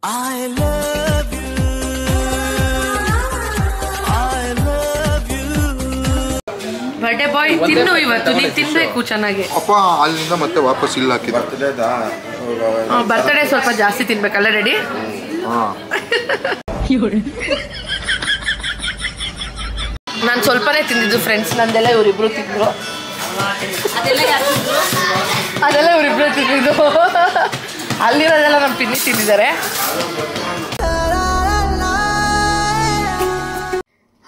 I love you. I love you. Birthday boy ತಿನ್ನು ಇವತ್ತು ನೀನು ತಿನ್ಬೇಕು ಚೆನ್ನಾಗಿ. ಅಪ್ಪ ಅಲ್ಲಿಂದ ಮತ್ತೆ ವಾಪಸ್ ಇಲ್ಲ ಹಾಕಿದ ಬರ್ತಡೇ ಸ್ವಲ್ಪ ಜಾಸ್ತಿ ತಿನ್ಬೇಕಲ್ಲ ರೆಡಿ. ನಾನು ಸ್ವಲ್ಪನೇ ತಿಂದಿದ್ದು ಫ್ರೆಂಡ್ಸ್, ನಂದೆಲ್ಲ ಇವರಿಬ್ರು ತಿಂದ್ರು. ಅದೆಲ್ಲ ಇವರಿಬ್ರು ತಿಂದಿದ್ದು. ಅಲ್ಲಿರೋದೆಲ್ಲ ನಮ್ಮ ಪಿನ್ನಿ ತಿಂದಿದ್ದಾರೆ.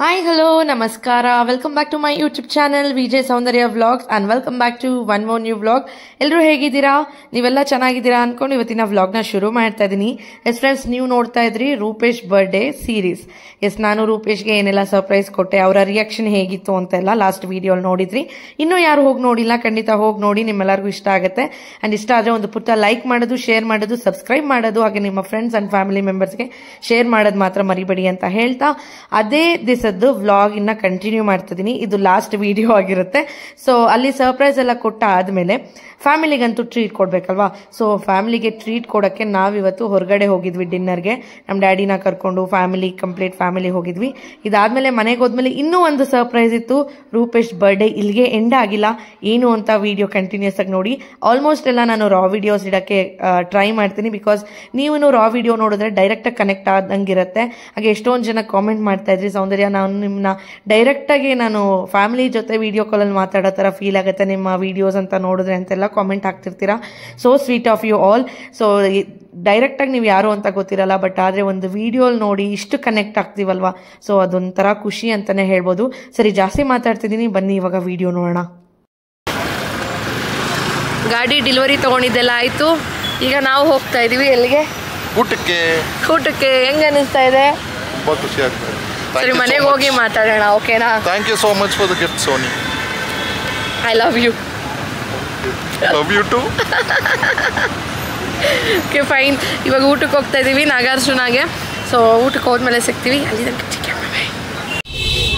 ಹಾಯ್ ಹಲೋ ನಮಸ್ಕಾರ, welcome back to my YouTube channel Vijay Soundarya vlogs and welcome back to one more new vlog. ಎಲ್ಲರೂ ಹೇಗಿದ್ದೀರಾ? ನೀವೆಲ್ಲ ಚೆನ್ನಾಗಿದ್ದೀರಾ ಅಂದ್ಕೊಂಡು ಇವತ್ತಿನ ವ್ಲಾಗ್ನ ಶುರು ಮಾಡ್ತಾ ಇದ್ದೀನಿ. ಎಸ್ ಫ್ರೆಂಡ್ಸ್, ನೀವು ನೋಡ್ತಾ ಇದ್ರಿ ರೂಪೇಶ್ ಬರ್ಡೇ ಸೀರೀಸ್. ಎಸ್, ನಾನು ರೂಪೇಶ್ಗೆ ಏನೆಲ್ಲ ಸರ್ಪ್ರೈಸ್ ಕೊಟ್ಟೆ, ಅವರ ರಿಯಾಕ್ಷನ್ ಹೇಗಿತ್ತು ಅಂತೆಲ್ಲ ಲಾಸ್ಟ್ ವಿಡಿಯೋಲಿ ನೋಡಿದ್ರಿ. ಇನ್ನೂ ಯಾರು ಹೋಗಿ ನೋಡಿಲ್ಲ, ಖಂಡಿತ ಹೋಗಿ ನೋಡಿ, ನಿಮ್ಮೆಲ್ಲರಿಗೂ ಇಷ್ಟ ಆಗುತ್ತೆ. ಆ್ಯಂಡ್ ಇಷ್ಟ ಆದರೆ ಒಂದು ಪುಟ್ಟ ಲೈಕ್ ಮಾಡೋದು, ಶೇರ್ ಮಾಡೋದು, ಸಬ್ಸ್ಕ್ರೈಬ್ ಮಾಡೋದು, ಹಾಗೆ ನಿಮ್ಮ ಫ್ರೆಂಡ್ಸ್ ಆ್ಯಂಡ್ ಫ್ಯಾಮಿಲಿ ಮೆಂಬರ್ಸ್ಗೆ ಶೇರ್ ಮಾಡೋದು ಮಾತ್ರ ಮರಿಬೇಡಿ ಅಂತ ಹೇಳ್ತಾ ಅದೇ ದಿವಸದ್ದು ವ್ಲಾಗ್ ಇನ್ನ ಕಂಟಿನ್ಯೂ ಮಾಡ್ತಿದ್ದೀನಿ. ಇದು ಲಾಸ್ಟ್ ವಿಡಿಯೋ ಆಗಿರುತ್ತೆ. ಸೊ ಅಲ್ಲಿ ಸರ್ಪ್ರೈಸ್ ಎಲ್ಲ ಕೊಟ್ಟ ಆದಮೇಲೆ ಫ್ಯಾಮಿಲಿಗಂತೂ ಟ್ರೀಟ್ ಕೊಡ್ಬೇಕಲ್ವಾ. ಸೊ ಫ್ಯಾಮಿಲಿಗೆ ಟ್ರೀಟ್ ಕೊಡೋಕ್ಕೆ ನಾವಿವತ್ತು ಹೊರಗಡೆ ಹೋಗಿದ್ವಿ ಡಿನ್ನರ್ಗೆ. ನಮ್ಮ ಡ್ಯಾಡಿನ ಕರ್ಕೊಂಡು ಕಂಪ್ಲೀಟ್ ಫ್ಯಾಮಿಲಿ ಹೋಗಿದ್ವಿ. ಇದಾದ್ಮೇಲೆ ಮನೆಗೆ ಹೋದ್ಮೇಲೆ ಇನ್ನೂ ಒಂದು ಸರ್ಪ್ರೈಸ್ ಇತ್ತು. ರೂಪೇಶ್ ಬರ್ಡೇ ಇಲ್ಲಿಗೆ ಎಂಡ್ ಆಗಿಲ್ಲ, ಏನು ಅಂತ ವಿಡಿಯೋ ಕಂಟಿನ್ಯೂಸ್ ಆಗಿ ನೋಡಿ. ಆಲ್ಮೋಸ್ಟ್ ಎಲ್ಲ ನಾನು ರಾ ವಿಡಿಯೋಸ್ ಇಡೋಕ್ಕೆ ಟ್ರೈ ಮಾಡ್ತೀನಿ, ಬಿಕಾಸ್ ನೀವು ರಾ ವಿಡಿಯೋ ನೋಡಿದ್ರೆ ಡೈರೆಕ್ಟಾಗಿ ಕನೆಕ್ಟ್ ಆದಂಗಿರುತ್ತೆ. ಹಾಗೆ ಎಷ್ಟೊಂದು ಜನ ಕಾಮೆಂಟ್ ಮಾಡ್ತಾ ಇದ್ರಿ, ಸೌಂದರ್ಯ ನಾನು ನಿಮ್ಮನ್ನ ಡೈರೆಕ್ಟಾಗಿ ನಾನು ಫ್ಯಾಮಿಲಿ ಜೊತೆ ವಿಡಿಯೋ ಕಾಲಲ್ಲಿ ಮಾತಾಡೋ ಥರ ಫೀಲ್ ಆಗುತ್ತೆ ನಿಮ್ಮ ವಿಡಿಯೋಸ್ ಅಂತ ನೋಡಿದ್ರೆ ಅಂತೆಲ್ಲ ಕಾಮೆಂಟ್ ಹಾಕ್ತಿರ್ತೀರಾ. So sweet of you all. So ಡೈರೆಕ್ಟಾಗಿ ನೀವು ಯಾರು ಅಂತ ಗೊತ್ತಿರಲ್ಲ, ಬಟ್ ಆದರೆ ಒಂದು ವಿಡಿಯೋಲಿ ನೋಡಿ ಇಷ್ಟು ಕನೆಕ್ಟ್ ಆಗ್ತೀವಲ್ವಾ, ಸೊ ಅದೊಂಥರ ಖುಷಿ ಅಂತಲೇ ಹೇಳ್ಬೋದು. ಸರಿ, ಜಾಸ್ತಿ ಮಾತಾಡ್ತಿದ್ದೀನಿ, ಬನ್ನಿ ಇವಾಗ ವಿಡಿಯೋ ನೋಡೋಣ. ಗಾಡಿ ಡೆಲಿವರಿ ತೊಗೊಂಡಿದ್ದೆಲ್ಲ ಆಯಿತು. ಈಗ ನಾವು ಹೋಗ್ತಾ ಇದ್ದೀವಿ ಎಲ್ಲಿಗೆ? ಊಟಕ್ಕೆ. ಹೆಂಗೆ ಅನಿಸ್ತಾ ಇದೆ? ತುಂಬ ಖುಷಿ ಆಗ್ತದೆ. ಸರಿ, ಮನೆಗೆ ಹೋಗಿ ಮಾತಾಡೋಣ, ಓಕೆನಾ? Thank you so much for the gift Soni. I love you. Love you too. Okay fine. ಇವಾಗ ಊಟಕ್ಕೆ ಹೋಗ್ತಾ ಇದ್ದೀವಿ ನಾಗಾರ್ಜುನಾಗೆ. ಸೊ ಊಟಕ್ಕೆ ಹೋದ್ಮೇಲೆ ಸಿಗ್ತೀವಿ. ಅಲ್ಲಿ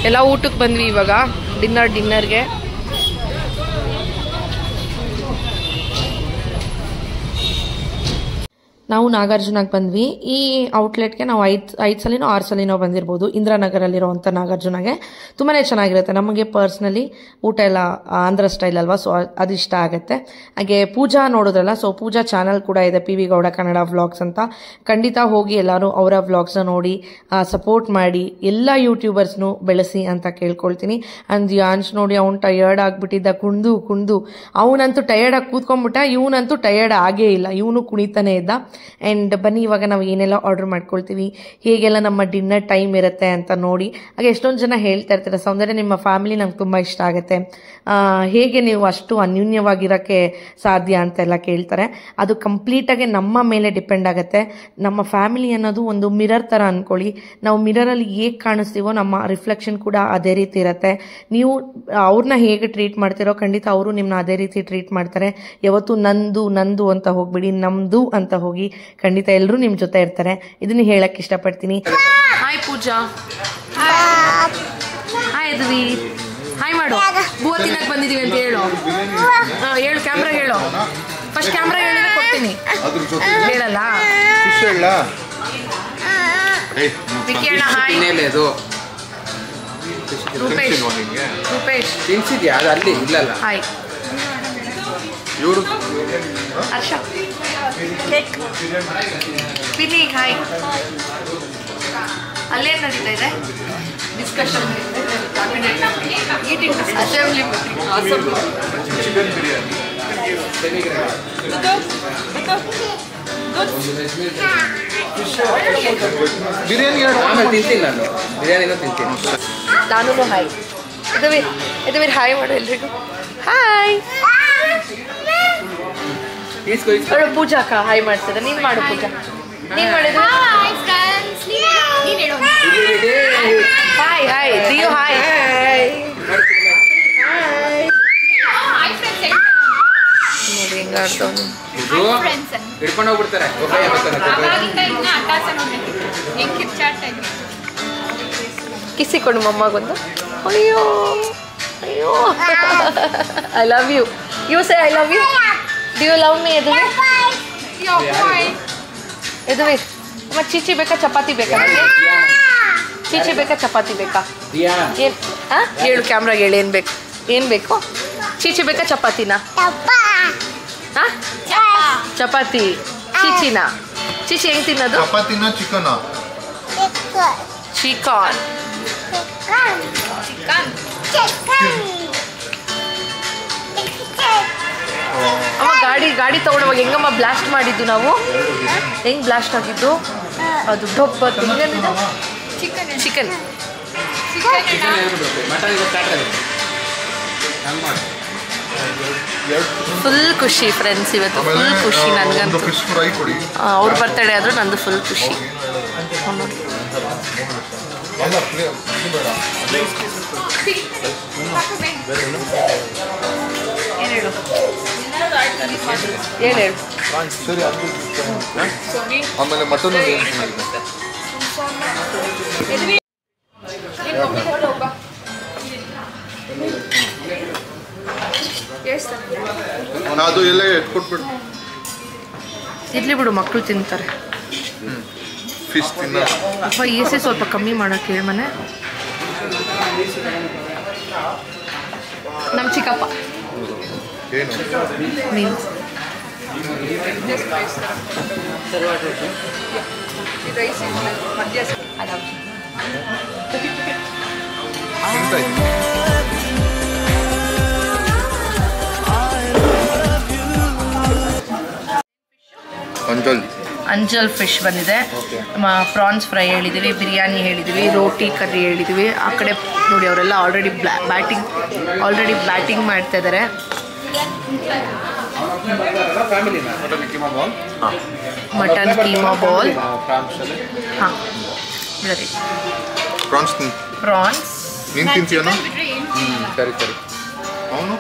ಎಲ್ಲ ಊಟಕ್ಕೆ ಬಂದ್ವಿ ಇವಾಗ ಡಿನ್ನರ್ಗೆ. ನಾವು ನಾಗಾರ್ಜುನಾಗೆ ಬಂದ್ವಿ. ಈ ಔಟ್ಲೆಟ್ಗೆ ನಾವು 5 ಸಲಿನೋ 6 ಸಲಿನೋ ಬಂದಿರ್ಬೋದು. ಇಂದಿರಾನಗರಲ್ಲಿರೋವಂಥ ನಾಗಾರ್ಜುನಾಗೆ ತುಂಬಾ ಚೆನ್ನಾಗಿರುತ್ತೆ. ನಮಗೆ ಪರ್ಸ್ನಲಿ ಊಟ ಎಲ್ಲ ಆಂಧ್ರ ಸ್ಟೈಲ್ ಅಲ್ವಾ, ಸೊ ಅದು ಇಷ್ಟ ಆಗುತ್ತೆ. ಹಾಗೆ ಪೂಜಾ ನೋಡಿದ್ರಲ್ಲ, ಸೊ ಪೂಜಾ ಚಾನಲ್ ಕೂಡ ಇದೆ, PV ಗೌಡ ಕನ್ನಡ ವ್ಲಾಗ್ಸ್ ಅಂತ. ಖಂಡಿತ ಹೋಗಿ ಎಲ್ಲರೂ ಅವರ ವ್ಲಾಗ್ಸ್ನ ನೋಡಿ ಸಪೋರ್ಟ್ ಮಾಡಿ, ಎಲ್ಲ ಯೂಟ್ಯೂಬರ್ಸ್ನು ಬೆಳೆಸಿ ಅಂತ ಕೇಳ್ಕೊಳ್ತೀನಿ. ಆ್ಯಂಡ್ ಯಾನ್ಸ್ ನೋಡಿ, ಅವ್ನು ಟಯರ್ಡ್ ಆಗಿಬಿಟ್ಟಿದ್ದ, ಕುಣ್ದು ಅವನಂತೂ ಟಯರ್ಡ್ ಆಗಿ ಕೂತ್ಕೊಂಡ್ಬಿಟ್ಟ, ಇವನಂತೂ ಟಯರ್ಡ್ ಆಗೇ ಇಲ್ಲ, ಇವನು ಕುಣಿತಾನೆ ಇದ್ದ. ಆ್ಯಂಡ್ ಬನ್ನಿ ಇವಾಗ ನಾವು ಏನೆಲ್ಲ ಆರ್ಡರ್ ಮಾಡ್ಕೊಳ್ತೀವಿ, ಹೇಗೆಲ್ಲ ನಮ್ಮ ಡಿನ್ನರ್ ಟೈಮ್ ಇರುತ್ತೆ ಅಂತ ನೋಡಿ. ಹಾಗೆ ಎಷ್ಟೊಂದು ಜನ ಹೇಳ್ತಾ ಇರ್ತಾರೆ, ಸೌಂದರ್ಯ ನಿಮ್ಮ ಫ್ಯಾಮಿಲಿ ನಂಗೆ ತುಂಬ ಇಷ್ಟ ಆಗುತ್ತೆ, ಹೇಗೆ ನೀವು ಅಷ್ಟು ಅನ್ಯೂನ್ಯವಾಗಿರೋಕ್ಕೆ ಸಾಧ್ಯ ಅಂತೆಲ್ಲ ಕೇಳ್ತಾರೆ. ಅದು ಕಂಪ್ಲೀಟಾಗಿ ನಮ್ಮ ಮೇಲೆ ಡಿಪೆಂಡ್ ಆಗುತ್ತೆ. ನಮ್ಮ ಫ್ಯಾಮಿಲಿ ಅನ್ನೋದು ಒಂದು ಮಿರರ್ ಥರ ಅಂದ್ಕೊಳ್ಳಿ. ನಾವು ಮಿರರಲ್ಲಿ ಹೇಗೆ ಕಾಣಿಸ್ತೀವೋ ನಮ್ಮ ರಿಫ್ಲೆಕ್ಷನ್ ಕೂಡ ಅದೇ ರೀತಿ ಇರುತ್ತೆ. ನೀವು ಅವ್ರನ್ನ ಹೇಗೆ ಟ್ರೀಟ್ ಮಾಡ್ತೀರೋ ಖಂಡಿತ ಅವರು ನಿಮ್ಮನ್ನ ಅದೇ ರೀತಿ ಟ್ರೀಟ್ ಮಾಡ್ತಾರೆ. ಯಾವತ್ತು ನಂದು ಅಂತ ಹೋಗ್ಬಿಡಿ, ನಮ್ದು ಅಂತ ಹೋಗಿ. ಖಂಡಿತ ಎಲ್ಲರೂ ನಿಮ್ಮ ಜೊತೆ ಇರ್ತಾರೆ, ಇದನ್ನ ಹೇಳಕ್ ಇಷ್ಟಪಡ್ತೀನಿ. ಹಾಯ್ ಪೂಜಾ. ಹಾಯ್ ಅದ್ವಿ. ಹಾಯ್ ಮಾಡು. ಬೂವ ತಿನ್ನಕ್ ಬಂದಿದೀವಿ ಅಂತ ಹೇಳು. ಕ್ಯಾಮ್ರಾ ಹೇಳು. ಫಸ್ಟ್ ಕ್ಯಾಮ್ರಾ ಹೇಳಿದ್ರೆ ಕೊಡ್ತೀನಿ. ಹೇಳಲ್ಲ? ರೂಪೇಶ್ ತಿನ್ಸಿದ್ಯಾ? ಅದು ಅಲ್ಲಿ ಇಲ್ಲಲ್ಲ. ಹಾಯ್ ಹರ್ಷ. ಪಿನಿ ಹಾಯ್. ಅಲ್ಲೇನು ನಡೀತಾ ಇದೆ? Discussion, eating assembly. ನಾನು ಹಾಯ್. ಇದು ಹಾಯ್ ಮಾಡು ಎಲ್ರಿಗೂ. ಹಾಯ್. ಪೂಜಾ ಅಕ್ಕ ಹಾಯ್ ಮಾಡ್ತಿದ್ದೆ. ನೀನ್ ಮಾಡು ಪೂಜಾ. ನೀನ್ ಮಾಡಿದ್ರೆ ಹಾಯ್. ದಿಯೋ ಹಾಯ್. ನೋಡಿ ಹೆಂಗ ಆಡ್ತವನು. ಹಿಡ್ಕೊಂಡು ಹೋಗ್ಬಿಡ್ತಾರೆ. ಕಿಸಿ ಕೊಡು ಮಮ್ಮಗೊಂದು. ಅಯ್ಯೋ I love you. You say I love you. Do you love me, Eduvi? Eduvi, ಅಮ್ಮ ಚೀಚಿ ಬೇಕಾ ಚಪಾತಿ ಬೇಕಾ ನನಗೆ? ಚೀಚಿ ಬೇಕಾ ಚಪಾತಿ ಬೇಕಾ? ಏನು ಹಾಂ ಹೇಳು ಕ್ಯಾಮ್ರಾಗೆ ಹೇಳಿ ಏನು ಬೇಕು ಚೀಚಿ ಬೇಕಾ ಚಪಾತಿನಾ? ಹಾಂ ಚಪಾತಿ ಚೀಚಿನಾ? ಚೀಚಿ ಹೆಂಗೆ ತಿನ್ನೋದು? ಚಪಾತಿನ ಚಿಕನಾ? ಚಿಕನ್ ಅಮ್ಮ ಗಾಡಿ ತಗೊಂಡವಾಗ ಹೆಂಗಮ್ಮ ಬ್ಲಾಸ್ಟ್ ಮಾಡಿದ್ದು ನಾವು? ಹೆಂಗೆ ಬ್ಲಾಸ್ಟ್ ಆಗಿದ್ದು? ಅದು ಡೊಬ್ಬ ಚಿಕನ್ ಫುಲ್ ಖುಷಿ ಫ್ರೆಂಡ್ಸ್, ಇವತ್ತು ಫುಲ್ ಖುಷಿ ನನಗಂತೂ. ಫಿಶ್ ಫ್ರೈ ಕೊಡಿ. ಅವ್ರ ಬರ್ತಡೇ ಆದರೂ ನಂದು ಫುಲ್ ಖುಷಿ. ಹೇಳು ಸರಿ ಆಮೇಲೆ ಮಟನ್ ಅದು ಎಲ್ಲ ಎತ್ಕೊಟ್ಬಿಡು. ಇರ್ಲಿ ಬಿಡು, ಮಕ್ಕಳು ತಿಂತಾರೆ. ಫಿಶ್ ತಿನ್ನ ಅಪ್ಪ ಎಸಿ ಸ್ವಲ್ಪ ಕಮ್ಮಿ ಮಾಡೋಕೆ ಹೇಳಿ ಮನೆ. ನಮ್ಮ ಚಿಕ್ಕಪ್ಪ ಏನು ಮೀನು ಅಂಜಲ್ ಫಿಶ್ ಬಂದಿದೆ. ಪ್ರಾನ್ಸ್ ಫ್ರೈ ಹೇಳಿದ್ದೀವಿ, ಬಿರಿಯಾನಿ ಹೇಳಿದ್ದೀವಿ, ರೋಟಿ ಕರ್ರಿ ಹೇಳಿದ್ದೀವಿ. ಆ ಕಡೆ ನೋಡಿ ಅವರೆಲ್ಲ ಆಲ್ರೆಡಿ ಬ್ಯಾಟಿಂಗ್ ಮಾಡ್ತಾ ಇದ್ದಾರೆ. Mutton keema ball. ಹಾಂ ಸರಿ, ಪ್ರಾನ್ಸ್ ನೀನು ತಿಂತೀಯನು? ಸರಿ ಸರಿ. ಅವನು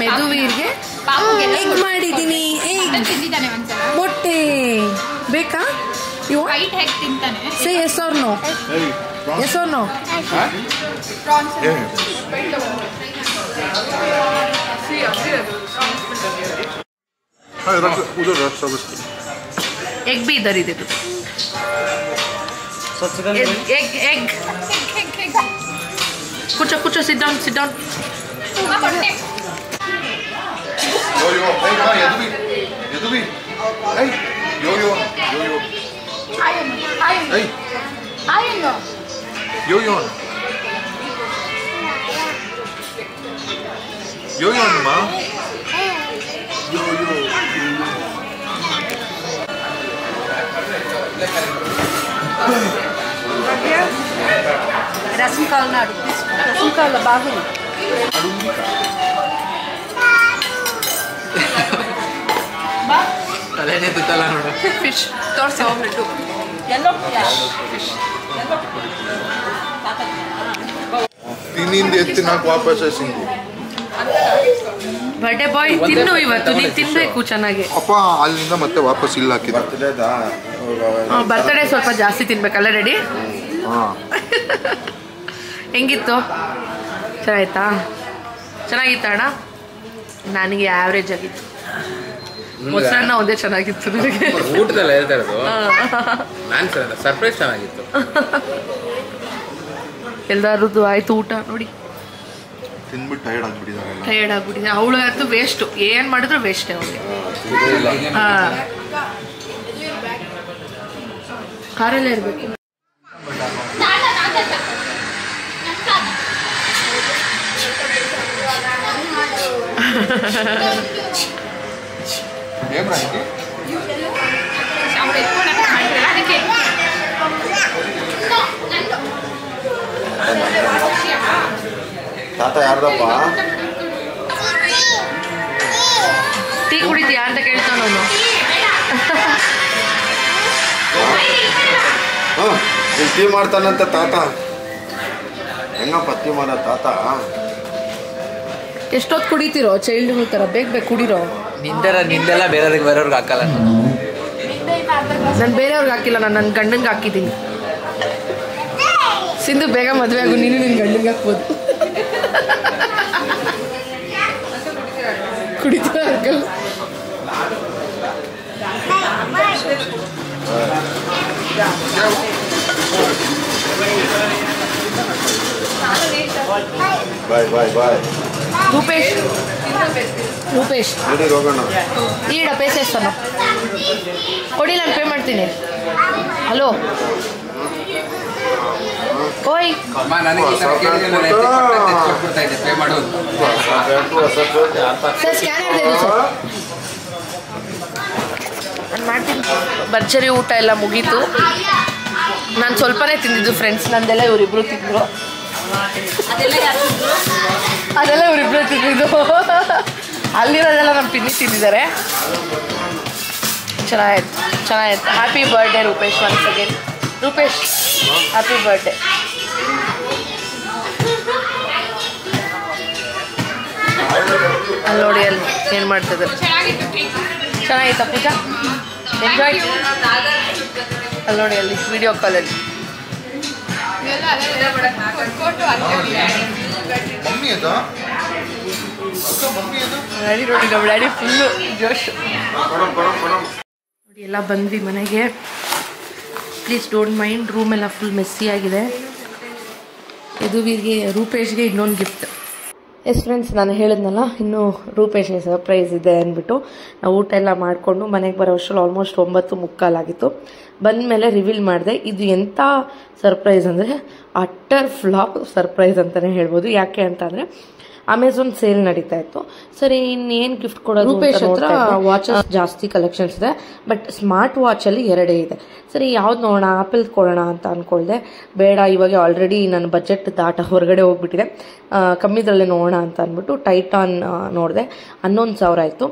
ಮೆದುವೀರ್ಗೆ ಎಗ್ ಮಾಡಿದ್ದೀನಿ. ಮೊಟ್ಟೆ ಬೇಕಾ? You say yes or no? Yes or no? Egg भी इधर ही दे दो. एग कुछ sit down. రసం కావాలా బాగుంది. ఫిష్ తోర్సి ఆమ్లెట్ ತಿನ್ನಿಂದ ಎತ್ತಿ ನಾಲ್ಕು ವಾಪಸ್ ಎಸಿಂದು. ಬರ್ಡೇ ಬಾಯ್ ತಿನ್ನು, ಇವತ್ತು ನೀನು ತಿನ್ಬೇಕು ಚೆನ್ನಾಗಿ. ಅಪ್ಪ ಅಲ್ಲಿಂದ ಮತ್ತೆ ವಾಪಸ್ ಇಲ್ಲ ಹಾಕಿದ. ಬರ್ತಡೇ ಸ್ವಲ್ಪ ಜಾಸ್ತಿ ತಿನ್ಬೇಕಲ್ಲ ರೆಡಿ. ಹೆಂಗಿತ್ತು? ಚೆನ್ನಾಗಿತ್ತಾ? ಚೆನ್ನಾಗಿತ್ತು ಅಣ್ಣ. ನನಗೆ ಆವ್ರೇಜ್ ಆಗಿತ್ತು. ಮೊಸರನ್ನ ಒಂದೇ ಚೆನ್ನಾಗಿತ್ತು ನನಗೆ. ಊಟದಲ್ಲಿ ಹೇಳ್ತಾ ಇರೋದು ನಾನು ಸರ್ಪ್ರೈಸ್ ಚೆನ್ನಾಗಿತ್ತು. ಎಲ್ಲರದ್ದು ಆಯ್ತು ಊಟ ನೋಡಿ. ತಿನ್ಬಿಟ್ಟು ಟಯರ್ಡ್ ಆಗ್ಬಿಟ್ಟಿದ್ದಾರೆ. ಅವಳು ಅಂತೂ ವೇಸ್ಟು, ಏನು ಮಾಡಿದ್ರು ವೇಸ್ಟೇ ಅವಳಿಗೆ. ಹಾಂ, ಕಾರಲ್ಲೇ ಇರಬೇಕು. ತಾತ ಯಾರ್ದಪ್ಪ? ಟೀ ಕುಡಿತೀಯಾ ಅಂತ ಕೇಳ್ತಾನ ಅವನು. ಟೀ ಮಾಡ್ತಾನಂತ ತಾತ. ಹೆಂಗಪ್ಪ ಟೀ ಮಾಡೋ ತಾತ? ಎಷ್ಟೊತ್ತು ಕುಡಿತೀರೋ? ಚೈಲ್ಡ್ ಥರ ಬೇಗ ಕುಡಿರೋ. ನಿಂದೆಲ್ಲ ಬೇರೆಯವ್ರಿಗೆ ಹಾಕಲ್ಲ. ನಾನು ಬೇರೆಯವ್ರಿಗೆ ಹಾಕಿಲ್ಲ, ನಾನು ನನ್ನ ಗಂಡಂಗೆ ಹಾಕಿದ್ದೀನಿ. ಸಿಂಧು ಬೇಗ ಮದುವೆ ಆಗು, ನೀನು ನಿನ್ನ ಗಂಡಂಗೆ ಹಾಕ್ಬೋದು. ಕುಡಿತೀರ ಅಂಕಲ್? ಬಾಯ್ ಬಾಯ್ ಬಾಯ್. ರೂಪೇಶ್ ರೂಪೇಶ್ ನಡಿ ಹೋಗೋಣ. ಈಡ ಪೇ చేస్తాను ಕೊಡಿ ನಾನು ಪೇ ಮಾಡ್ತೀನಿ. ಹಲೋ ಓಯ್ ಅಮ್ಮ ನನಗೆ ಈ ಥರ ಕೇಳಿದ್ರೆ ನಾನು ಕೊಟ್ಬಿಡ್ತಾ ಇದ್ದೆ ಪೇ ಮಾಡು ಅಂತ. ಸರ್ ಸ್ಕ್ಯಾನರ್ ಇದೆ ಸರ್ ನಾನು ಮಾಡ್ತೀನಿ. ಭರ್ಜರಿ ಊಟ ಎಲ್ಲ ಮುಗೀತು. ನಾನು ಸ್ವಲ್ಪನೇ ತಿಂದಿದ್ದು ಫ್ರೆಂಡ್ಸ್, ನಂದೆಲ್ಲ ಇವರಿಬ್ರು ತಿಂದರು. ಅದೆಲ್ಲ ಇವರಿಬ್ರು ತಿಂದಿದ್ದು. ಅಲ್ಲಿರೋದೆಲ್ಲ ನಮ್ಮ ಪಿನ್ನಿ ತಿಂದಿದ್ದಾರೆ. ಚೆನ್ನಾಗಿತ್ತು ಚೆನ್ನಾಗಿತ್ತು. Happy birthday Rupesh once again. Rupesh happy birthday. ಅಲ್ಲಿ ನೋಡಿ ಅಲ್ಲಿ ಏನು ಮಾಡ್ತಿದ್ದಾರೆ. ಚೆನ್ನಾಗಿತ್ತಾ ಪೂಜಾ? ಎಂಜಾಯ್. ಅಲ್ಲಿ ನೋಡಿ ಅಲ್ಲಿ ವಿಡಿಯೋ ಕಾಲಲ್ಲಿ ಮಮ್ಮಿ ಅದು ಮಮ್ಮಿ ಅದು ಡ್ಯಾಡಿ ನೋಡಿ ನಮ್ಮ ಡ್ಯಾಡಿ ಫುಲ್ಲು ಜೋಶ್. ನೋಡಿ ಎಲ್ಲ ಬಂದ್ವಿ ಮನೆಗೆ. Please don't mind. ರೂಮ್ ಎಲ್ಲ ಫುಲ್ ಮೆಸ್ಸಿ ಆಗಿದೆ. ಯದುವೀರ್ಗೆ ರೂಪೇಶ್ಗೆ ಇನ್ನೊಂದು ಗಿಫ್ಟ್. ಎಸ್ ಫ್ರೆಂಡ್ಸ್, ನಾನು ಹೇಳಿದ್ನಲ್ಲ ಇನ್ನು ರೂಪೇಶ್ಗೆ ಸರ್ಪ್ರೈಸ್ ಇದೆ ಅಂದ್ಬಿಟ್ಟು ನಾವು ಊಟ ಎಲ್ಲ ಮಾಡಿಕೊಂಡು ಮನೆಗೆ ಬರೋ ಅಷ್ಟರಲ್ಲಿ ಆಲ್ಮೋಸ್ಟ್ 9:45 ಬಂದ ಮೇಲೆ ರಿವೀಲ್ ಮಾಡಿದೆ. ಇದು ಎಂಥ ಸರ್ಪ್ರೈಸ್ ಅಂದರೆ ಅಟ್ಟರ್ ಫ್ಲಾಪ್ ಸರ್ಪ್ರೈಸ್ ಅಂತಲೇ ಹೇಳ್ಬೋದು. ಯಾಕೆ ಅಂತಂದರೆ ಅಮೆಝಾನ್ ಸೇಲ್ ನಡೀತಾ ಇತ್ತು. ಸರಿ ಇನ್ನೇನು ಗಿಫ್ಟ್ ಕೊಡೋದು. ರೂಪೇಶ್ ಹತ್ರ ವಾಚಸ್ ಜಾಸ್ತಿ ಕಲೆಕ್ಷನ್ಸ್ ಇದೆ, ಬಟ್ ಸ್ಮಾರ್ಟ್ ವಾಚಲ್ಲಿ 2 ಇದೆ. ಸರಿ ಯಾವ್ದು ನೋಡೋಣ, ಆಪಲ್ ಕೊಡೋಣ ಅಂತ ಅಂದ್ಕೊಳ್ದೆ. ಬೇಡ, ಇವಾಗ ಆಲ್ರೆಡಿ ನನ್ನ ಬಜೆಟ್ ದಾಟ ಹೊರಗಡೆ ಹೋಗ್ಬಿಟ್ಟಿದೆ, ಕಮ್ಮಿದ್ರಲ್ಲೇ ನೋಡೋಣ ಅಂತ ಅಂದ್ಬಿಟ್ಟು ಟೈಟಾನ್ ನೋಡಿದೆ. 11,000 ಆಯಿತು.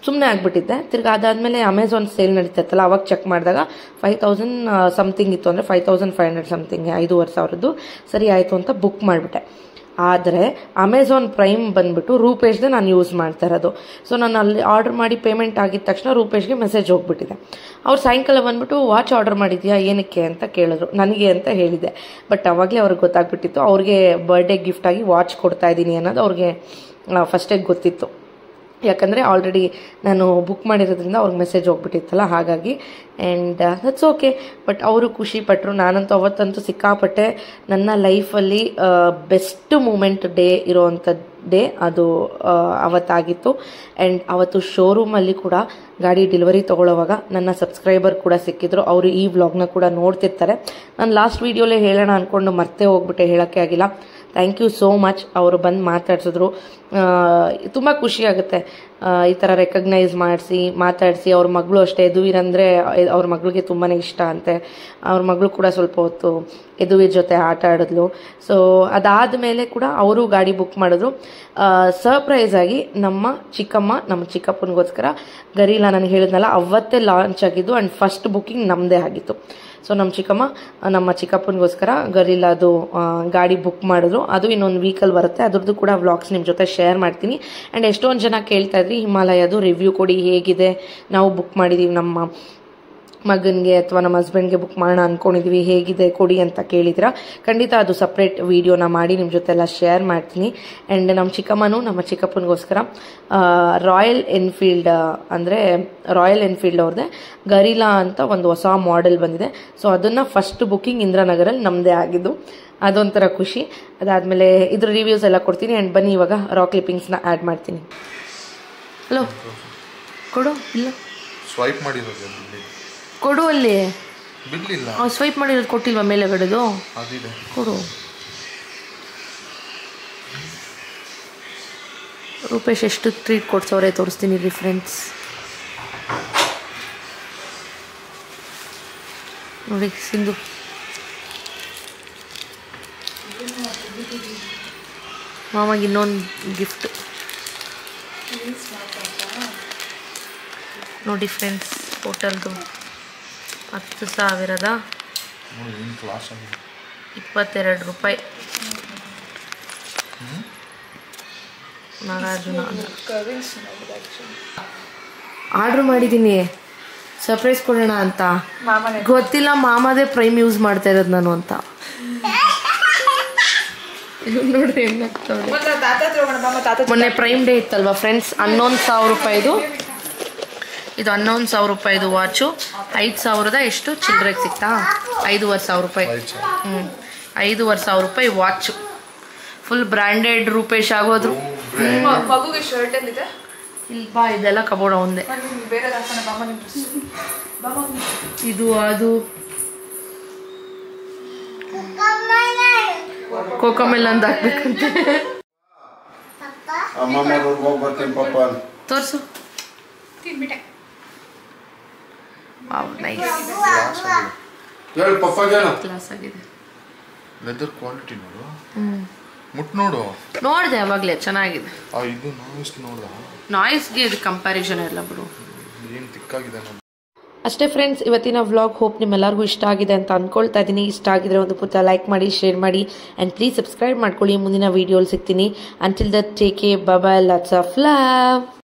ಸುಮ್ಮನೆ ಆಗಿಬಿಟ್ಟಿದ್ದೆ. ತಿರ್ಗಿ ಅದಾದಮೇಲೆ ಅಮೆಝಾನ್ ಸೇಲ್ ನಡೀತಾ ಇತ್ತಲ್ಲ, ಅವಾಗ ಚೆಕ್ ಮಾಡಿದಾಗ 5,000 ಸಮಥಿಂಗ್ ಇತ್ತು, ಅಂದರೆ 5,500 ಸಮಥಿಂಗ್, 5,500. ಸರಿ ಆಯಿತು ಅಂತ ಬುಕ್ ಮಾಡಿಬಿಟ್ಟೆ. ಆದರೆ ಅಮೆಝಾನ್ ಪ್ರೈಮ್ ಬಂದ್ಬಿಟ್ಟು ರೂಪೇಶ್ದೆ ನಾನು ಯೂಸ್ ಮಾಡ್ತಾ ಇರೋದು. ಸೊ ನಾನು ಅಲ್ಲಿ ಆರ್ಡರ್ ಮಾಡಿ ಪೇಮೆಂಟ್ ಆಗಿದ ತಕ್ಷಣ ರೂಪೇಶ್ಗೆ ಮೆಸೇಜ್ ಹೋಗ್ಬಿಟ್ಟಿದೆ. ಅವ್ರು ಸಾಯಂಕಾಲ ಬಂದ್ಬಿಟ್ಟು ವಾಚ್ ಆರ್ಡರ್ ಮಾಡಿದ್ಯಾ ಏನಕ್ಕೆ ಅಂತ ಕೇಳಿದ್ರು. ನನಗೆ ಅಂತ ಹೇಳಿದೆ. ಬಟ್ ಅವಾಗಲೇ ಅವ್ರಿಗೆ ಗೊತ್ತಾಗ್ಬಿಟ್ಟಿತ್ತು. ಅವ್ರಿಗೆ ಬರ್ಡೇ ಗಿಫ್ಟಾಗಿ ವಾಚ್ ಕೊಡ್ತಾ ಇದ್ದೀನಿ ಅನ್ನೋದು ಅವ್ರಿಗೆ ಫಸ್ಟೇ ಗೊತ್ತಿತ್ತು. ಯಾಕಂದರೆ ಆಲ್ರೆಡಿ ನಾನು ಬುಕ್ ಮಾಡಿರೋದ್ರಿಂದ ಅವ್ರಿಗೆ ಮೆಸೇಜ್ ಹೋಗ್ಬಿಟ್ಟಿತ್ತಲ್ಲ, ಹಾಗಾಗಿ. And that's okay. ಬಟ್ ಅವರು ಖುಷಿ ಪಟ್ಟರು. ನಾನಂತೂ ಅವತ್ತಂತೂ ಸಿಕ್ಕಾಪಟ್ಟೆ ನನ್ನ ಲೈಫಲ್ಲಿ ಬೆಸ್ಟ್ ಮೂಮೆಂಟ್ ಡೇ ಇರೋವಂಥ ಡೇ ಅದು ಅವತ್ತಾಗಿತ್ತು. ಆ್ಯಂಡ್ ಅವತ್ತು ಶೋರೂಮಲ್ಲಿ ಕೂಡ ಗಾಡಿ ಡೆಲಿವರಿ ತೊಗೊಳ್ಳೋವಾಗ ನನ್ನ ಸಬ್ಸ್ಕ್ರೈಬರ್ ಕೂಡ ಸಿಕ್ಕಿದ್ರು. ಅವರು ಈ ವ್ಲಾಗ್ನ ಕೂಡ ನೋಡ್ತಿರ್ತಾರೆ. ನಾನು ಲಾಸ್ಟ್ ವೀಡಿಯೋಲೇ ಹೇಳೋಣ ಅಂದ್ಕೊಂಡು ಮರ್ತೇ ಹೋಗ್ಬಿಟ್ಟೆ, ಹೇಳೋಕ್ಕೆ ಆಗಿಲ್ಲ. Thank you so much. ಅವರು ಬಂದು ಮಾತಾಡ್ಸಿದ್ರು. ತುಂಬ ಖುಷಿ ಆಗುತ್ತೆ ಈ ಥರ ರೆಕಗ್ನೈಸ್ ಮಾತಾಡಿಸಿ. ಅವ್ರ ಮಗಳು ಅಷ್ಟೇ, ಯದುವೀರ್ ಅಂದರೆ ಅವ್ರ ಮಗಳಿಗೆ ತುಂಬಾ ಇಷ್ಟ ಅಂತೆ. ಅವ್ರ ಮಗಳು ಕೂಡ ಸ್ವಲ್ಪ ಹೊತ್ತು ಯದುವೀರ್ ಜೊತೆ ಆಟ ಆಡಿದ್ಲು. ಸೊ ಅದಾದಮೇಲೆ ಕೂಡ ಅವರು ಗಾಡಿ ಬುಕ್ ಮಾಡಿದ್ರು. ಸರ್ಪ್ರೈಸ್ ಆಗಿ ನಮ್ಮ ಚಿಕ್ಕಪ್ಪನಿಗೋಸ್ಕರ ಗರೀಲಾ, ನನಗೆ ಹೇಳಿದ್ನಲ್ಲ ಅವತ್ತೇ ಲಾಂಚ್ ಆಗಿದ್ದು. ಆ್ಯಂಡ್ ಫಸ್ಟ್ ಬುಕ್ಕಿಂಗ್ ನಮ್ಮದೇ ಆಗಿತ್ತು. ಸೊ ನಮ್ಮ ಚಿಕ್ಕಪ್ಪನಿಗೋಸ್ಕರ ಗರೀಲಾದು ಗಾಡಿ ಬುಕ್ ಮಾಡಿದ್ರು. ಅದು ಇನ್ನೊಂದು ವೀಕಲ್ಲಿ ಬರುತ್ತೆ. ಅದ್ರದ್ದು ಕೂಡ ವ್ಲಾಗ್ಸ್ ನಿಮ್ಮ ಜೊತೆ ಶೇರ್ ಮಾಡ್ತೀನಿ. ಆ್ಯಂಡ್ ಎಷ್ಟೊಂದು ಜನ ಕೇಳ್ತಾ ಇದ್ರಿ ಹಿಮಾಲಯದು ರಿವ್ಯೂ ಕೊಡಿ, ಹೇಗಿದೆ, ನಾವು ಬುಕ್ ಮಾಡಿದ್ದೀವಿ, ನಮ್ಮ ಮಗನಿಗೆ ಅಥವಾ ನಮ್ಮ ಹಸ್ಬೆಂಡ್ಗೆ ಬುಕ್ ಮಾಡೋಣ ಅಂದ್ಕೊಂಡಿದ್ವಿ, ಹೇಗಿದೆ ಕೊಡಿ ಅಂತ ಕೇಳಿದ್ರ. ಖಂಡಿತ ಅದು ಸಪ್ರೇಟ್ ವೀಡಿಯೋನ ಮಾಡಿ ನಿಮ್ಮ ಜೊತೆ ಎಲ್ಲ ಶೇರ್ ಮಾಡ್ತೀನಿ. ಆ್ಯಂಡ್ ನಮ್ಮ ಚಿಕ್ಕಪ್ಪನಿಗೋಸ್ಕರ ರಾಯಲ್ ಎನ್ಫೀಲ್ಡ್ ಅವ್ರದ್ದೇ ಗರೀಲಾ ಅಂತ ಒಂದು ಹೊಸ ಮಾಡೆಲ್ ಬಂದಿದೆ. ಸೊ ಅದನ್ನು ಫಸ್ಟ್ ಬುಕ್ಕಿಂಗ್ ಇಂದ್ರಾನಗರಲ್ಲಿ ನಮ್ಮದೇ ಆಗಿದ್ದು. ಅದೊಂಥರ ಖುಷಿ. ಅದಾದಮೇಲೆ ಇದ್ರ ರಿವ್ಯೂಸ್ ಎಲ್ಲ ಕೊಡ್ತೀನಿ. ಆ್ಯಂಡ್ ಬನ್ನಿ ಇವಾಗ ರಾಕ್ ಕ್ಲಿಪ್ಪಿಂಗ್ಸ್ನ ಆ್ಯಡ್ ಮಾಡ್ತೀನಿ. ಹಲೋ ಕೊಡು. ಇಲ್ಲ ಸ್ವೈಪ್ ಮಾಡಿರೋದು ಕೊಡು. ಅಲ್ಲಿ ಬಿಲ್ ಇಲ್ಲ, ಸ್ವೈಪ್ ಮಾಡಿರೋದು ಕೊಟ್ಟಿಲ್ವಾ ಮೇಲೆಗಡೆದು? ಅದಿದೆ, ಕೊಡು. ರೂಪೇಶ್ ಎಷ್ಟು ಟ್ರೀಟ್ ಕೊಡ್ಸೋರೆ ತೋರಿಸ್ತೀನಿ ರೀ ಫ್ರೆಂಡ್ಸ್. ನೋಡಿ ಸಿಂಧು ಮಾಮಗೆ ಇನ್ನೊಂದು ಗಿಫ್ಟ್ ನೋಡಿ ಫ್ರೆಂಡ್ಸ್. ಹೋಟೆಲ್ದು 10,022 ರೂಪಾಯಿ. ನಾಗಾರ್ಜುನ ಆರ್ಡ್ರ್ ಮಾಡಿದ್ದೀನಿ ಸರ್ಪ್ರೈಸ್ ಕೊಡೋಣ ಅಂತ. ಗೊತ್ತಿಲ್ಲ ಮಾಮದೇ ಪ್ರೈಮ್ ಯೂಸ್ ಮಾಡ್ತಾ ಇರೋದು ನಾನು ಅಂತ. ನೋಡ್ರಿ ಮೊನ್ನೆ ಪ್ರೈಮ್ ಡೇ ಇತ್ತಲ್ವಾ ಫ್ರೆಂಡ್ಸ್, 11,000 ರೂಪಾಯಿದು ಇದು 11,000 ರೂಪಾಯಿದು ವಾಚು. 5,000 ಎಷ್ಟು ಚಿಲ್ಲರೆಗೆ ಸಿಗ್ತಾ? 5,500 ರೂಪಾಯಿ. 5,500 ರೂಪಾಯಿ ವಾಚು. ಫುಲ್ ಬ್ರ್ಯಾಂಡೆಡ್ ರೂಪೇಶ್ ಆಗೋದ್ರು. ಮಗುಗೆ ಶರ್ಟ್ ಎಲ್ಲಿದೆ? ಇಲ್ವಾ, ಇದೆಲ್ಲ ಕಬೋರ್ಡ್ ಒಂದೇ. ಇದು ಅದು ಕೋಕೋಮೆಲ್ ಅಂತ ಹಾಕ್ಬೇಕಂತೆ. ತೋರ್ಸು. ಕ್ಲಾಸ್ ಆಗಿದೆ. ಲೆದರ್ ಕ್ವಾಲಿಟಿ ನೋಡು. ಮುಟ್ ನೋಡು. ನೋಡಿದೆ ಅವಾಗಲೇ, ಚೆನ್ನಾಗಿದೆ. ಇದು ನಾಯ್ಸ್ ನೋಡ. ನಾಯ್ಸ್ಗೆ ಇದು ಕಂಪ್ಯಾರಿಸನ್ ಇಲ್ಲ ಬಿಡು. ಏನು ತಿಕ್ಕಾಗಿದೆ ನೋಡಿ. ಅಷ್ಟೇ ಫ್ರೆಂಡ್ಸ್, ಇವತ್ತಿನ ವ್ಲಾಗ್ ಹೋಪ್ ನಿಮ್ಮೆಲ್ಲರಿಗೂ ಇಷ್ಟ ಆಗಿದೆ ಅಂತ ಅಂದ್ಕೊಳ್ತಾ ಇದ್ದೀನಿ. ಇಷ್ಟ ಆಗಿದ್ರೆ ಒಂದು ಪುಟ್ಟ ಲೈಕ್ ಮಾಡಿ, ಶೇರ್ ಮಾಡಿ, ಆ್ಯಂಡ್ ಪ್ಲೀಸ್ ಸಬ್ಸ್ಕ್ರೈಬ್ ಮಾಡ್ಕೊಳ್ಳಿ. ಮುಂದಿನ ವೀಡಿಯೋಲಿ ಸಿಗ್ತೀನಿ. Until that take care, bye bye, lots of love.